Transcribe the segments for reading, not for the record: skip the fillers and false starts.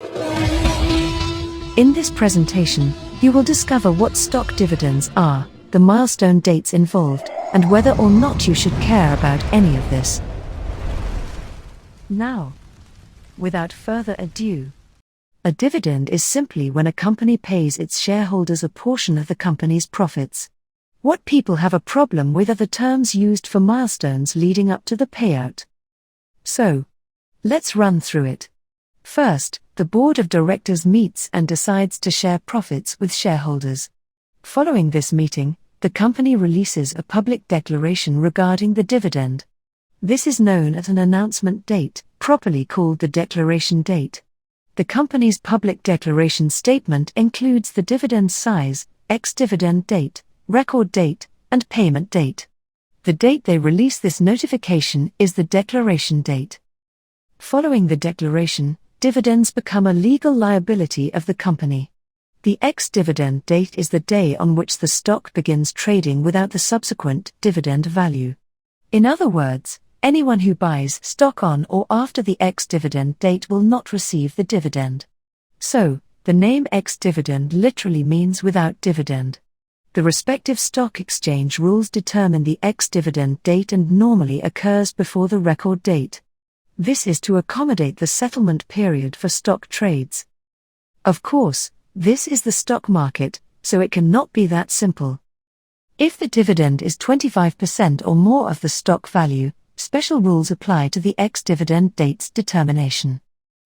In this presentation, you will discover what stock dividends are, the milestone dates involved, and whether or not you should care about any of this. Now, without further ado, a dividend is simply when a company pays its shareholders a portion of the company's profits. What people have a problem with are the terms used for milestones leading up to the payout. So, let's run through it. First, the board of directors meets and decides to share profits with shareholders. Following this meeting, the company releases a public declaration regarding the dividend. This is known as an announcement date, properly called the declaration date. The company's public declaration statement includes the dividend size, ex-dividend date, record date, and payment date. The date they release this notification is the declaration date. Following the declaration, dividends become a legal liability of the company. The ex-dividend date is the day on which the stock begins trading without the subsequent dividend value. In other words, anyone who buys stock on or after the ex-dividend date will not receive the dividend. So, the name ex-dividend literally means without dividend. The respective stock exchange rules determine the ex-dividend date and normally occurs before the record date. This is to accommodate the settlement period for stock trades. Of course, this is the stock market, so it cannot be that simple. If the dividend is 25% or more of the stock value, special rules apply to the ex-dividend date's determination.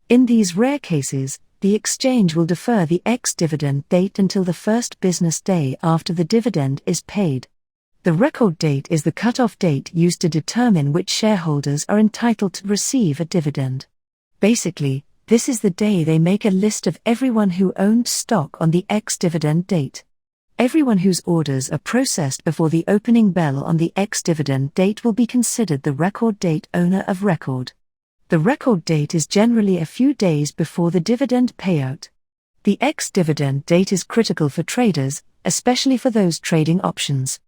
In these rare cases, the exchange will defer the ex-dividend date until the first business day after the dividend is paid. The record date is the cutoff date used to determine which shareholders are entitled to receive a dividend. Basically, this is the day they make a list of everyone who owned stock on the ex-dividend date. Everyone whose orders are processed before the opening bell on the ex-dividend date will be considered the record date owner of record. The record date is generally a few days before the dividend payout. The ex-dividend date is critical for traders, especially for those trading options.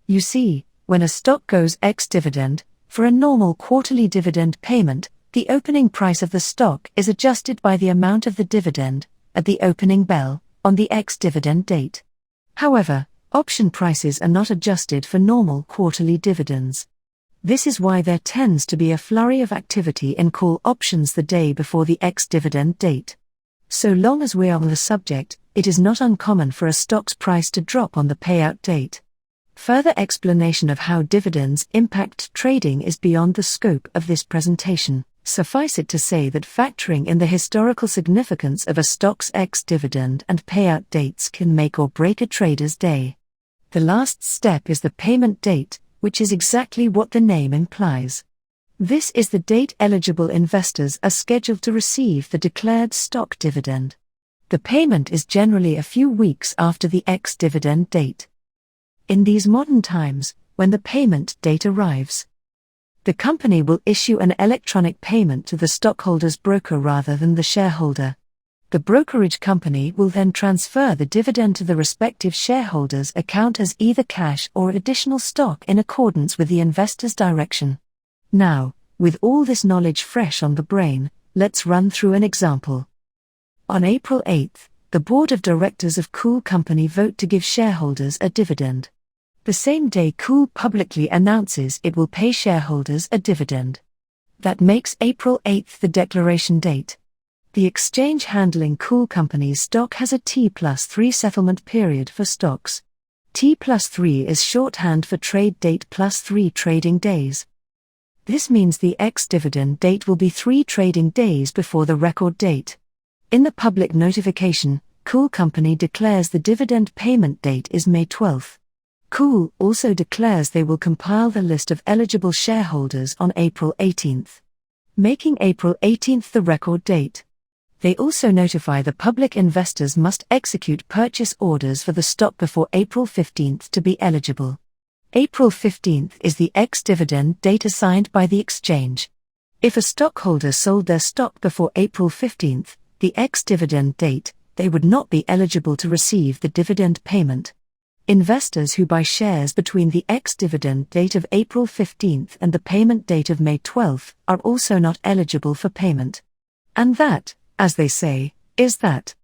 You see, when a stock goes ex-dividend, for a normal quarterly dividend payment, the opening price of the stock is adjusted by the amount of the dividend, at the opening bell, on the ex-dividend date. However, option prices are not adjusted for normal quarterly dividends. This is why there tends to be a flurry of activity in call options the day before the ex-dividend date. So long as we are on the subject, it is not uncommon for a stock's price to drop on the payout date. Further explanation of how dividends impact trading is beyond the scope of this presentation. Suffice it to say that factoring in the historical significance of a stock's ex-dividend and payout dates can make or break a trader's day. The last step is the payment date, which is exactly what the name implies. This is the date eligible investors are scheduled to receive the declared stock dividend. The payment is generally a few weeks after the ex-dividend date. In these modern times, when the payment date arrives, the company will issue an electronic payment to the stockholder's broker rather than the shareholder. The brokerage company will then transfer the dividend to the respective shareholder's account as either cash or additional stock in accordance with the investor's direction. Now, with all this knowledge fresh on the brain, let's run through an example. On April 8th, the board of directors of Cool Company vote to give shareholders a dividend. The same day Cool publicly announces it will pay shareholders a dividend. That makes April 8th the declaration date. The exchange handling Cool Company's stock has a T+3 settlement period for stocks. T+3 is shorthand for trade date plus 3 trading days. This means the ex-dividend date will be 3 trading days before the record date. In the public notification, Cool Company declares the dividend payment date is May 12th. Cool also declares they will compile the list of eligible shareholders on April 18th, making April 18th the record date. They also notify the public investors must execute purchase orders for the stock before April 15th to be eligible. April 15th is the ex-dividend date assigned by the exchange. If a stockholder sold their stock before April 15th, the ex-dividend date, they would not be eligible to receive the dividend payment. Investors who buy shares between the ex-dividend date of April 15th and the payment date of May 12th are also not eligible for payment. And that, as they say, is that